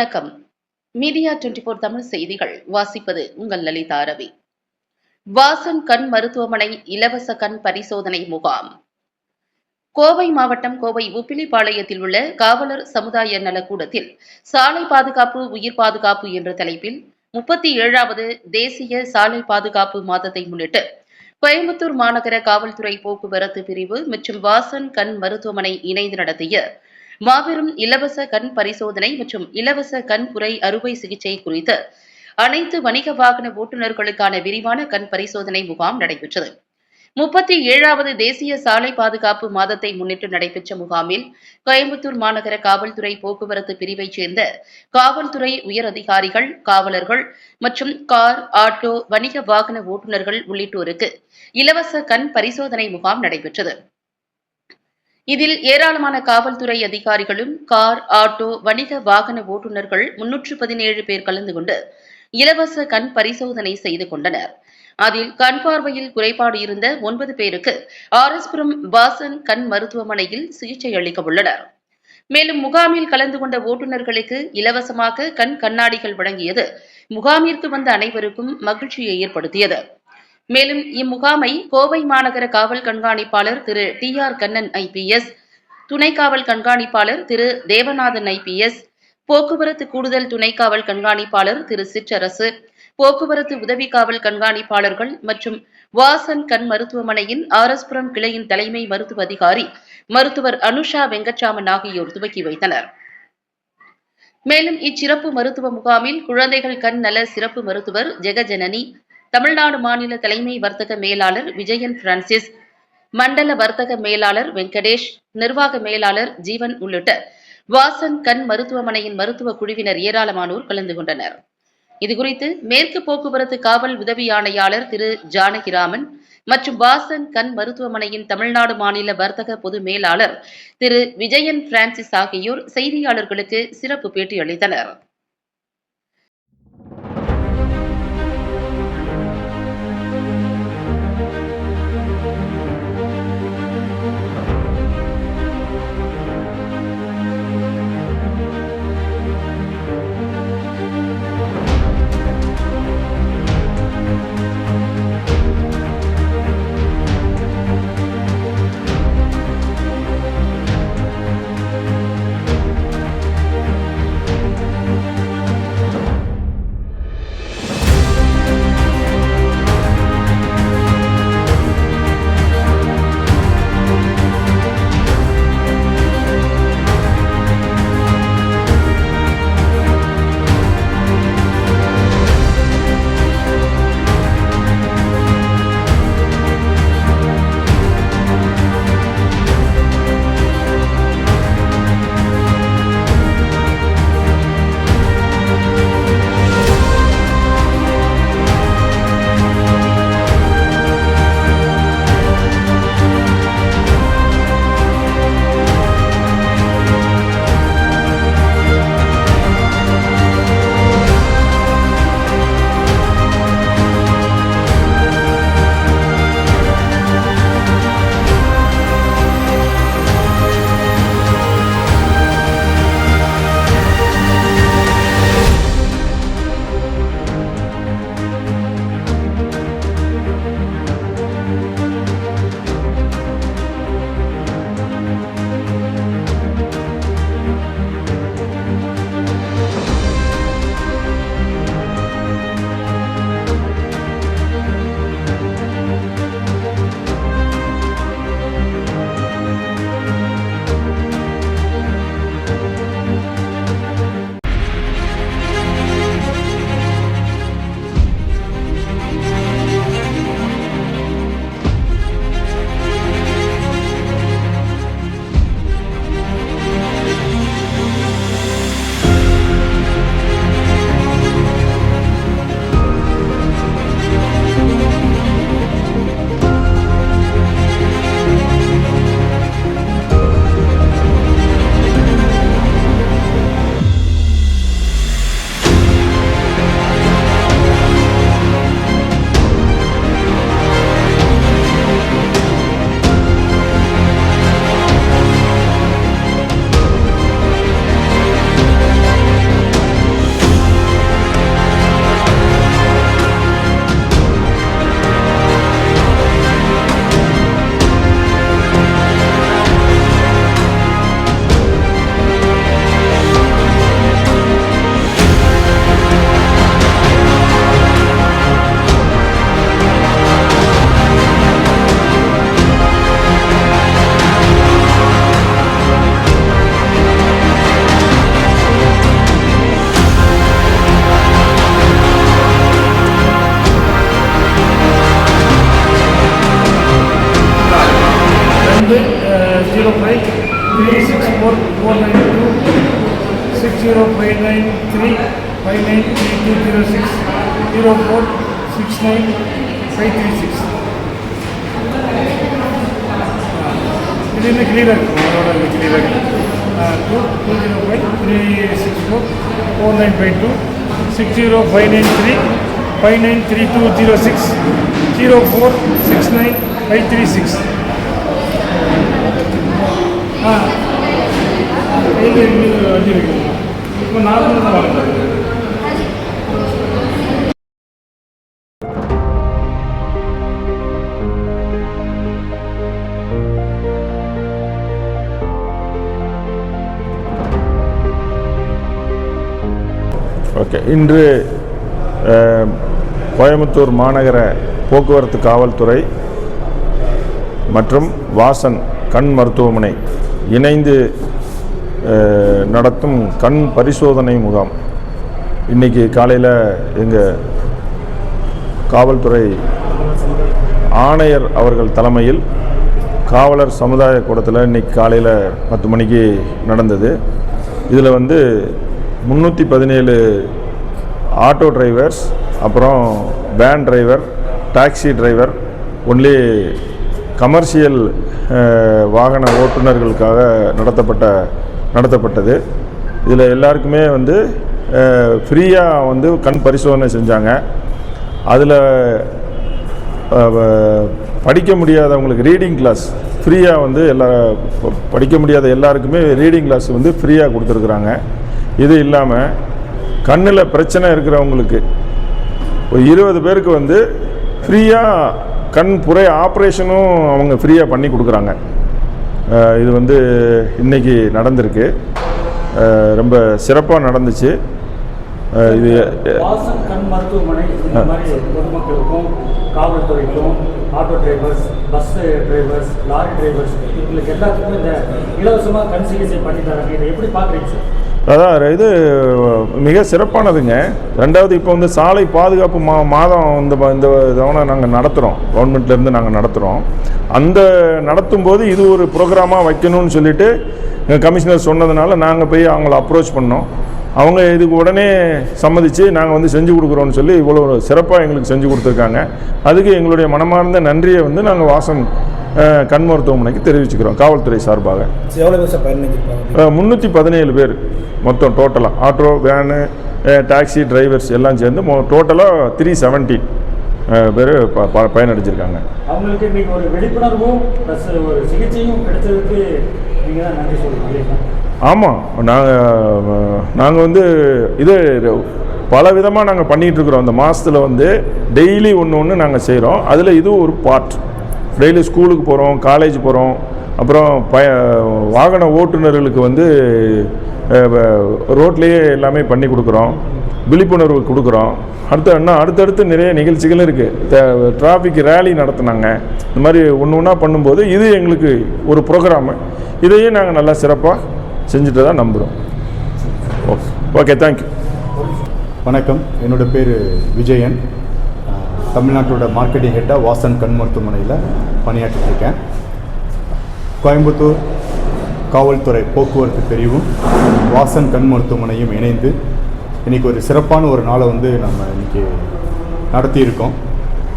வணக்கம். மீடியா 24 தமிழ் செய்திகள் வாசிப்பது உங்கள் லலிதா ரவி. வாசன் கண் மருத்துவமனை இலவச கண் பரிசோதனை முகாம். கோவை மாவட்டம் கோவை உப்பிலிபாளையத்தில் உள்ள காவலர் சமுதாய நலக்கூடத்தில் சாலை பாதுகாப்பு உயிர் பாதுகாப்பு என்ற தலைப்பில் 37வது தேசிய சாலை பாதுகாப்பு மாதத்தை முன்னிட்டு கோயம்புத்தூர் மாநகர காவல்துறை போக்குவரத்து பிரிவு மற்றும் வாசன் கண் மருத்துவமனை இணைந்து நடத்திய மாபெரும் இலவச கண் பரிசோதனை மற்றும் இலவச கண் புரை அறுவை சிகிச்சை குறித்து அனைத்து வணிக வாகன ஓட்டுநர்களுக்கான விரிவான கண் பரிசோதனை முகாம் நடைபெற்றது. 37வது தேசிய சாலை பாதுகாப்பு மாதத்தை முன்னிட்டு நடைபெற்ற முகாமில் கோயம்புத்தூர் மாநகர காவல்துறை போக்குவரத்து பிரிவைச் சேர்ந்த காவல்துறை உயர் அதிகாரிகள், காவலர்கள் மற்றும் கார், ஆட்டோ, வணிக வாகன ஓட்டுநர்கள் உள்ளிட்டோருக்கு இலவச கண் பரிசோதனை முகாம் நடைபெற்றது. இதில் ஏராளமான காவல்துறை அதிகாரிகளும், கார், ஆட்டோ, வணிக வாகன ஓட்டுநர்கள் 317 பேர் கலந்து கொண்டு இலவச கண் பரிசோதனை செய்து கொண்டனர். அதில் கண் பார்வையில் குறைபாடு இருந்த 9 பேருக்கு ஆர்எஸ்புரம் வாசன் கண் மருத்துவமனையில் சிகிச்சை அளிக்க உள்ளனர். மேலும் முகாமில் கலந்து கொண்ட ஓட்டுநர்களுக்கு இலவசமாக கண் கண்ணாடிகள் வழங்கியது முகாமிற்கு வந்த அனைவருக்கும் மகிழ்ச்சியை ஏற்படுத்தியது. மேலும் இம்முகாமை கோவை மாநகர காவல் கண்காணிப்பாளர் திரு TR கண்ணன் IPS, துணை காவல் கண்காணிப்பாளர் திரு தேவநாதன் IPS, போக்குவரத்து கூடுதல் துணை காவல் கண்காணிப்பாளர் திரு சிற்றரசு, போக்குவரத்து உதவி காவல் கண்காணிப்பாளர்கள் மற்றும் வாசன் கண் மருத்துவமனையின் ஆர்எஸ்புரம் கிளையின் தலைமை மருத்துவ அதிகாரி மருத்துவர் அனுஷா வெங்கட்ராமன் ஆகியோர் துவக்கி வைத்தனர். மேலும் இச்சிறப்பு மருத்துவ முகாமில் குழந்தைகள் கண் நல சிறப்பு மருத்துவர் ஜெகஜனனி, தமிழ்நாடு மாநில தலைமை வர்த்தக மேலாளர் விஜயன் பிரான்சிஸ், மண்டல வர்த்தக மேலாளர் வெங்கடேஷ், நிர்வாக மேலாளர் ஜீவன் உள்ளிட்ட வாசன் கண் மருத்துவமனையின் மருத்துவ குழுவினர் ஏராளமானோர் கலந்து கொண்டனர். இதுகுறித்து மேற்கு போக்குவரத்து காவல் உதவி ஆணையாளர் திரு ஜானகிராமன் மற்றும் வாசன் கண் மருத்துவமனையின் தமிழ்நாடு மாநில வர்த்தக பொது மேலாளர் திரு விஜயன் பிரான்சிஸ் ஆகியோர் செய்தியாளர்களுக்கு சிறப்பு பேட்டி அளித்தனர். இது இன்னும் கிளியராக இருக்கும், அதோட கிளியராக 205344952 60593 593206 0469536. இது வண்டி இருக்குது. இப்போ நார்மல் தான் வாங்க. ஓகே, இன்று கோயம்புத்தூர் மாநகர போக்குவரத்து காவல்துறை மற்றும் வாசன் கண் மருத்துவமனை இணைந்து நடத்தும் கண் பரிசோதனை முகாம் இன்றைக்கி காலையில் எங்கள் காவல்துறை ஆணையர் அவர்கள் தலைமையில் காவலர் சமுதாய கூடத்தில் இன்றைக்கி காலையில் 10 மணிக்கு நடந்தது. இதில் 317 ஆட்டோ டிரைவர்ஸ், அப்புறம் van driver, taxi driver, only commercial வாகன ஓட்டுநர்களுக்காக நடத்தப்பட்டது. இதில் எல்லாருக்குமே ஃப்ரீயாக கண் பரிசோதனை செஞ்சாங்க. அதில் படிக்க முடியாதவங்களுக்கு ரீடிங் கிளாஸ் ஃப்ரீயாக படிக்க முடியாத எல்லாருக்குமே ரீடிங் கிளாஸ் ஃப்ரீயாக கொடுத்துருக்குறாங்க. இது இல்லாமல் கண்ணில் பிரச்சனை இருக்கிறவங்களுக்கு ஒரு 20 பேருக்கு ஃப்ரீயாக கண் புரை ஆப்ரேஷனும் அவங்க ஃப்ரீயாக பண்ணி கொடுக்குறாங்க. இது இன்றைக்கி நடந்திருக்கு, ரொம்ப சிறப்பாக நடந்துச்சு. இது வாசன் கண் மருத்துவமனை இந்த மாதிரி பொதுமக்களுக்கும் காவல்துறைக்கும் auto drivers, bus drivers, lorry drivers இவங்களுக்கு எல்லாத்துக்கும் இந்த இலவசமாக கண் சிகிச்சை பண்ணி தராங்க. இதை எப்படி பார்க்குறீங்க சார்? அதான் இது மிக சிறப்பானதுங்க. ரெண்டாவது இப்போ சாலை பாதுகாப்பு மாதம் இந்த தவணை நாங்கள் நடத்துகிறோம், கவர்மெண்ட்லேருந்து நாங்கள் நடத்துகிறோம். அந்த நடத்தும்போது இது ஒரு ப்ரோக்ராமாக வைக்கணும்னு சொல்லிட்டு கமிஷனர் சொன்னதுனால நாங்கள் போய் அவங்கள அப்ரோச் பண்ணோம். அவங்க இதுக்கு உடனே சம்மதித்து நாங்கள் செஞ்சு கொடுக்குறோன்னு சொல்லி இவ்வளோ சிறப்பாக எங்களுக்கு செஞ்சு கொடுத்துருக்காங்க. அதுக்கு எங்களுடைய மனமார்ந்த நன்றியை நாங்கள் வாசன் கண் மருத்துவமனைக்கு தெரிவிச்சுக்கிறோம் காவல்துறை சார்பாக. 317 பேர் மொத்தம் டோட்டலாக, ஆட்டோ, வேனு, டாக்ஸி டிரைவர்ஸ் எல்லாம் சேர்ந்து டோட்டலாக 370 பேர் பயனடைஞ்சிருக்காங்க. அவங்களுக்கு இன்றைக்கி ஒரு விழிப்புணர்வும் ப்ளஸ் ஒரு சிகிச்சையும் கிடைச்சதுக்கு நீங்கள் தான் நன்றி சொல்லுங்கள். ஆமாம், நாங்கள் இது பல விதமாக நாங்கள் பண்ணிகிட்ருக்குறோம். அந்த மாதத்தில் டெய்லி ஒன்று நாங்கள் செய்கிறோம். அதில் இது ஒரு பார்ட். டெய்லி ஸ்கூலுக்கு போகிறோம், காலேஜ் போகிறோம், அப்புறம் வாகன ஓட்டுநர்களுக்கு ரோட்லேயே எல்லாமே பண்ணி கொடுக்குறோம், விழிப்புணர்வு கொடுக்குறோம். அடுத்தடுத்து நிறைய நிகழ்ச்சிகள் இருக்குது. டிராஃபிக் ரேலி நடத்துனாங்க. இந்த மாதிரி ஒன்றா பண்ணும்போது இது எங்களுக்கு ஒரு ப்ரோக்ராமு. இதையும் நாங்கள் நல்லா சிறப்பாக செஞ்சுட்டு தான் நம்புகிறோம். Okay, thank you. வணக்கம், என்னோடய பேர் விஜயன். தமிழ்நாட்டோட மார்க்கெட்டிங் ஹெட்டாக வாசன் கண் மருத்துவமனையில் பணியாற்றிருக்கேன். கோயம்புத்தூர் காவல்துறை போக்குவரத்து பிரிவும் வாசன் கண் மருத்துவமனையும் இணைந்து இன்றைக்கி ஒரு சிறப்பான ஒரு நாளை நம்ம இன்றைக்கி நடத்தியிருக்கோம்.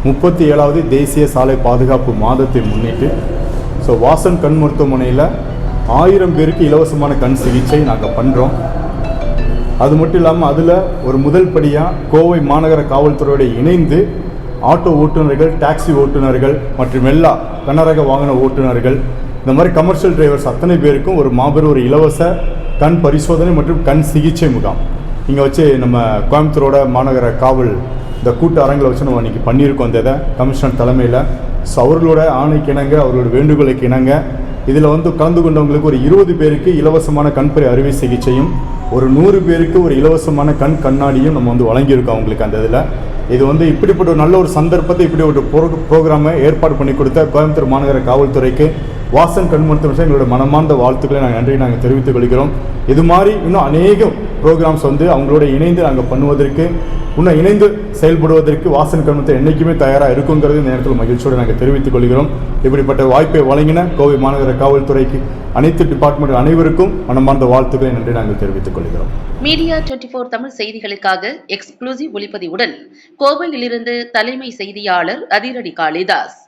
37வது தேசிய சாலை பாதுகாப்பு மாதத்தை முன்னிட்டு வாசன் கண் மருத்துவமனையில் 1000 பேருக்கு இலவசமான கண் சிகிச்சை நாங்கள் பண்ணுறோம். அது மட்டும் இல்லாமல் அதில் ஒரு முதல் படியாக கோவை மாநகர காவல்துறையோடு இணைந்து ஆட்டோ ஓட்டுநர்கள், டாக்ஸி ஓட்டுநர்கள் மற்றும் எல்லா கனரக வாகன ஓட்டுநர்கள், இந்த மாதிரி கமர்ஷியல் டிரைவர்ஸ் அத்தனை பேருக்கும் ஒரு மாபெரும் ஒரு இலவச கண் பரிசோதனை மற்றும் கண் சிகிச்சை முகாம் இங்கே நம்ம கோயம்புத்தூரோட மாநகர காவல் இந்த கூட்ட அரங்கில் நம்ம இன்றைக்கி பண்ணியிருக்கோம். இந்த இதை கமிஷனர் தலைமையில் அவர்களோட ஆணைக்கு இணங்க, அவர்களோட வேண்டுகோளுக்கு இணங்க இதில் கலந்து கொண்டவங்களுக்கு ஒரு 20 பேருக்கு இலவசமான கண்புரை அறுவை சிகிச்சையும், ஒரு 100 பேருக்கு ஒரு இலவசமான கண்ணாடியும் நம்ம வழங்கியிருக்கோம் அவங்களுக்கு. அந்த இதில் இது இப்படிப்பட்ட ஒரு நல்ல ஒரு சந்தர்ப்பத்தை, இப்படி ஒரு ப்ரோக்ராமை ஏற்பாடு பண்ணி கொடுத்த கோயம்புத்தூர் மாநகர காவல்துறைக்கு, வாசன் கண் மருத்துவமனை எங்களோட மனமார்ந்த வாழ்த்துக்களை நாங்கள் நன்றி நாங்கள் தெரிவித்துக் கொள்கிறோம். இது மாதிரி இன்னும் அநேக ப்ரோக்ராம்ஸ் வந்து அவங்களோட இணைந்து நாங்கள் பண்ணுவதற்கு, இன்னும் இணைந்து செயல்படுவதற்கு வாசன் கண் மருத்துவம் என்றைக்குமே தயாராக இருக்குங்கிறது இந்த நேரத்தில் மகிழ்ச்சியோடு நாங்கள் தெரிவித்துக் கொள்கிறோம். இப்படிப்பட்ட வாய்ப்பை வழங்கின கோவை மாநகர காவல்துறைக்கு, அனைத்து டிபார்ட்மெண்ட் அனைவருக்கும் மனமார்ந்த வாழ்த்துக்களை நன்றி நாங்கள் தெரிவித்துக் கொள்கிறோம். மீடியா 24 தமிழ் செய்திகளுக்காக எக்ஸ்க்ளூசிவ் ஒளிப்பதிவுடன் கோவையிலிருந்து தலைமை செய்தியாளர் அதிரடி காளிதாஸ்.